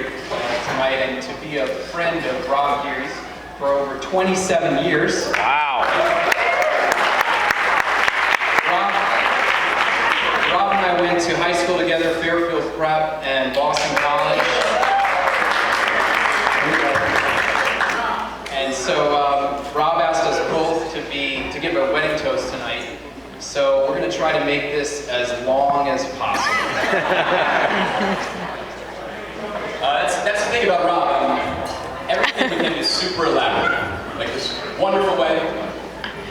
here tonight and to be a friend of Rob Geary's for over 27 years. Wow. Rob and I went to high school together, Fairfield Prep and Boston College. And so Rob asked us both to give a wedding toast tonight. So we're going to try to make this as long as possible. That's the thing about Rob. Everything with him is super elaborate. Like this wonderful wedding,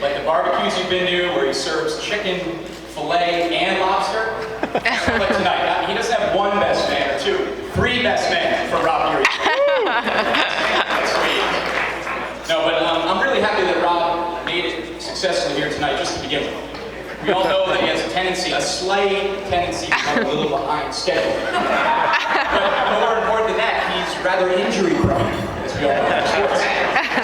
like the barbecues you've been to where he serves chicken, filet, and lobster. Like tonight, he doesn't have one best man or two, three best men for Rob Geary. That's sweet. No, but I'm really happy that Rob made it successfully here tonight, just to begin with. We all know that he has a slight tendency to come a little behind schedule. But more important than that, he's rather injury prone, as we all know in sports.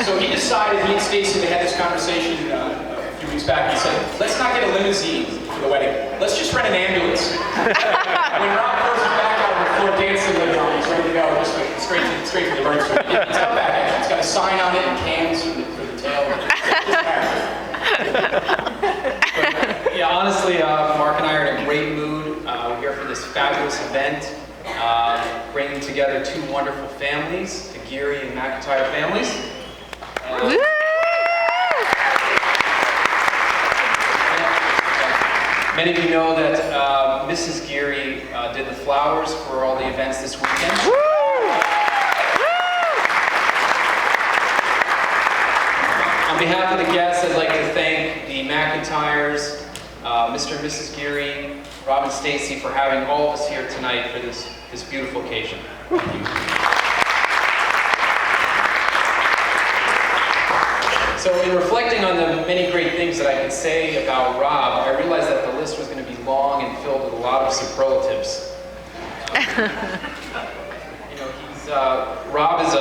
So he decided, he and Stacy, they had this conversation a few weeks back. He said, let's not get a limousine for the wedding. Let's just rent an ambulance. When Rob throws his back out on the floor dancing later on, he's ready to go, just straight to the emergency room. It's not back, actually. It's got a sign on it and cans for the tail. Yeah, honestly, Mark and I are in a great mood. We're here for this fabulous event, bringing together two wonderful families, the Geary and McIntyre families. Many of you know that Mrs. Geary did the flowers for all the events this weekend. On behalf of the guests, I'd like to thank the McIntyres, Mr. and Mrs. Geary, Rob and Stacy for having all of us here tonight for this beautiful occasion. Thank you. So in reflecting on the many great things that I could say about Rob, I realized that the list was going to be long and filled with a lot of superlatives. Rob is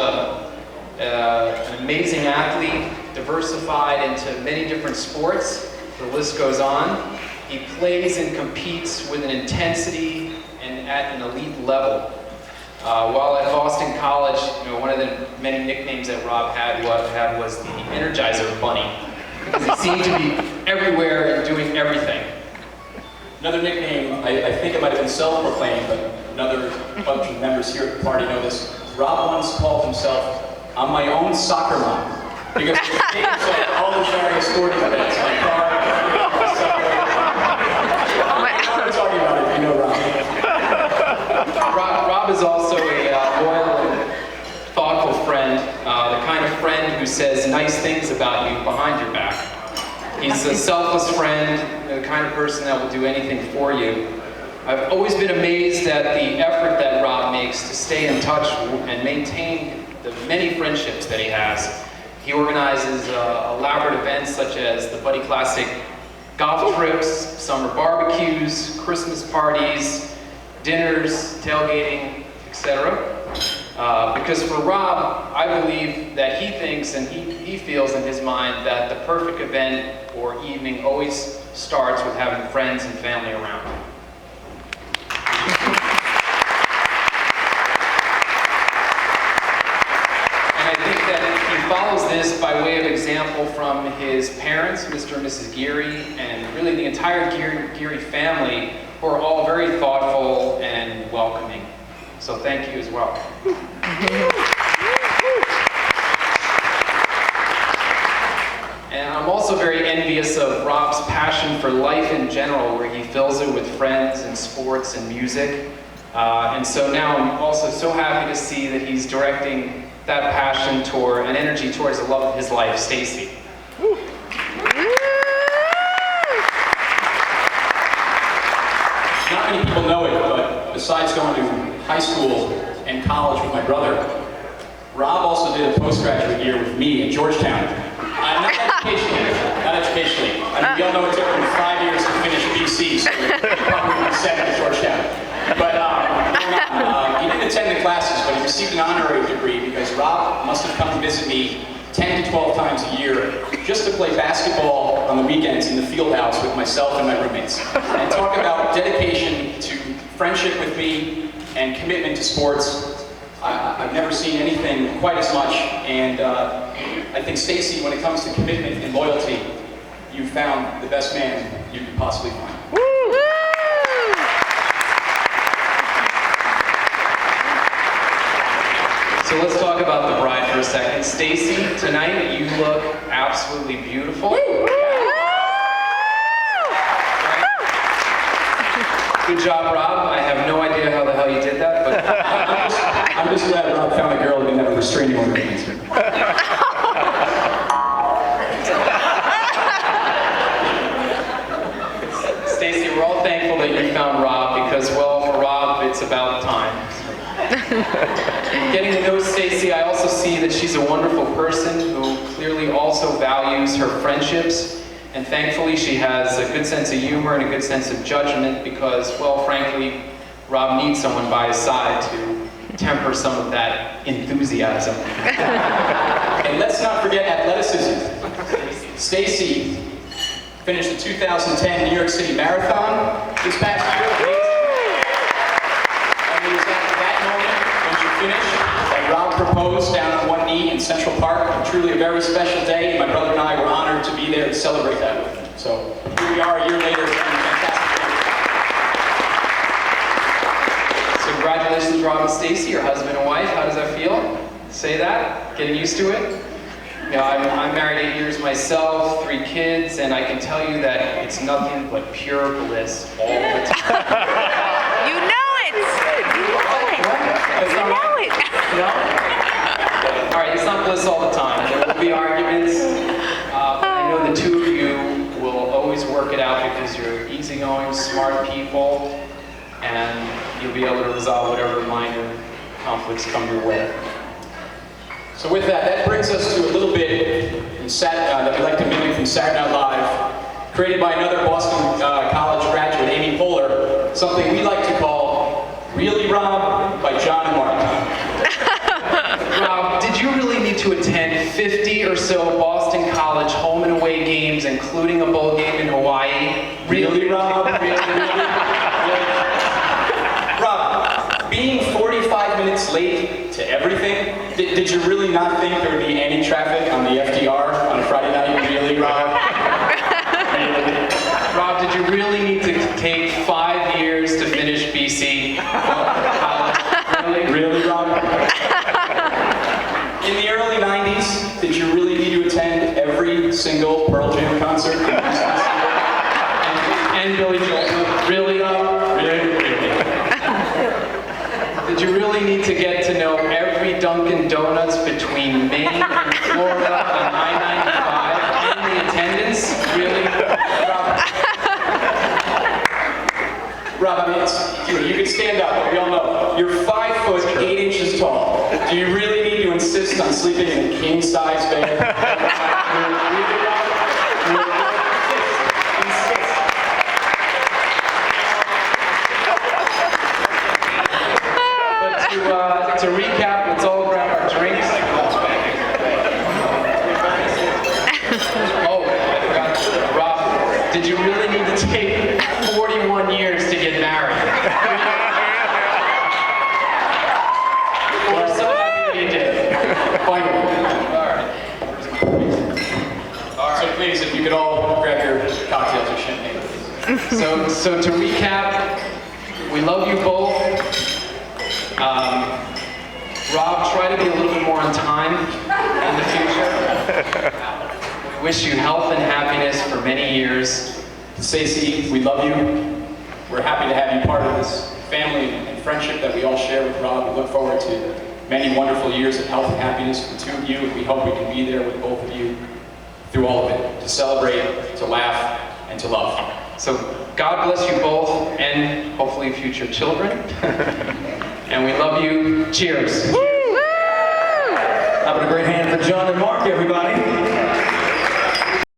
an amazing athlete, diversified into many different sports. The list goes on. He plays and competes with an intensity and at an elite level. While at Boston College, one of the many nicknames that Rob had was the Energizer Bunny, because he seemed to be everywhere and doing everything. Another nickname, I think it might have been self-proclaimed, but another bunch of members here at the party know this. Rob once called himself, "I'm my own soccer mom," because he made himself all the various sporting events, like car, soccer. I'm talking about it, you know Rob is also a loyal and thoughtful friend, the kind of friend who says nice things about you behind your back. He's a selfless friend, the kind of person that will do anything for you. I've always been amazed at the effort that Rob makes to stay in touch and maintain the many friendships that he has. He organizes elaborate events such as the Buddy Classic golf trips, summer barbecues, Christmas parties, dinners, tailgating, etc. Because for Rob, I believe that he thinks and he feels in his mind that the perfect event or evening always starts with having friends and family around. And I think that he follows this by way of example from his parents, Mr. and Mrs. Geary, and really the entire Geary family, who are all very thoughtful and welcoming. So thank you as well. And I'm also very envious of Rob's passion for life in general, where he fills it with friends and sports and music. And so now I'm also so happy to see that he's directing that passion toward and energy towards the love of his life, Stacy. Not many people know it, but besides going to high school and college with my brother, Rob also did a postgraduate year with me at Georgetown. Not educationally. I mean, we all know it took him 5 years to finish BC, so he probably went 7 at Georgetown. But he didn't attend the classes, but he received an honorary degree because Rob must have come to visit me 10 to 12 times a year just to play basketball on the weekends in the field house with myself and my roommates. And talk about dedication to friendship with me and commitment to sports. I've never seen anything quite as much, and I think Stacy, when it comes to commitment and loyalty, you found the best man you could possibly find. So let's talk about the bride for a second. Stacy, tonight you look absolutely beautiful. Good job, Rob. I have no idea how the hell you did that, but I'm just glad Rob found a girl who didn't have a restraining order against her. Stacy, we're all thankful that you found Rob because, well, for Rob, it's about time. Getting to know Stacy, I also see that she's a wonderful person who clearly also values her friendships. And thankfully, she has a good sense of humor and a good sense of judgment because, well, frankly, Rob needs someone by his side to temper some of that enthusiasm. And let's not forget athleticism. Stacy finished the 2010 New York City Marathon this past year. And it was at that moment when she finished that Rob proposed down on one knee in Central Park. Truly a very special day. My brother and I were honored to be there to celebrate that with him. So here we are a year later. Fantastic. So congratulations, Rob and Stacy, your husband and wife. How does that feel? Say that? Getting used to it? You know, I'm married 8 years myself, 3 kids, and I can tell you that it's nothing but pure bliss all the time. You know it! You know it! That's You not know right. it! No? All right, it's not bliss all the time. There will be arguments. But I know the two of you will always work it out because you're easygoing, smart people, and you'll be able to resolve whatever minor conflicts come your way. So with that, that brings us to a little bit that we like to mimic from Saturday Night Live, created by another Boston College graduate, Amy Poehler, something we like to call Really Rob by John and Mark. Rob, did you really need to attend 50 or so Boston College home and away games, including a bowl game in Hawaii? Really, Rob? Really? Rob, being 45 minutes late to everything, did you really not think there would be any traffic on the FDR on a Friday night? Really, Rob? Really? Rob, did you really need to take 5 years to finish BC college? Really, Rob? In the early 90s, did you really need to attend every single Pearl Jam concert? And Billy Joel. Really, Rob? Really? Did you really need to get to know every Dunkin' Donuts between Maine and Florida on I-95 and the attendance? Really? Rob, I mean, you can stand up, but we all know. You're 5 foot 8 inches tall. Do you really need to insist on sleeping in a king-size bed? Really, Rob? Insist. But to recap, let's all grab our drinks. Oh, I forgot. Rob, did you really need to take 41 years to get married? We're so happy that you did. Finally. All right. So please, if you could all grab your cocktails or champagne. So to recap, we love you both. Rob, try to be a little bit more on time in the future. We wish you health and happiness for many years. Stacey, we love you. We're happy to have you part of this family and friendship that we all share with Rob. We look forward to many wonderful years of health and happiness for the two of you, and we hope we can be there with both of you through all of it, to celebrate, to laugh, and to love. So God bless you both, and hopefully future children. And we love you. Cheers. Having a great hand for John and Mark, everybody.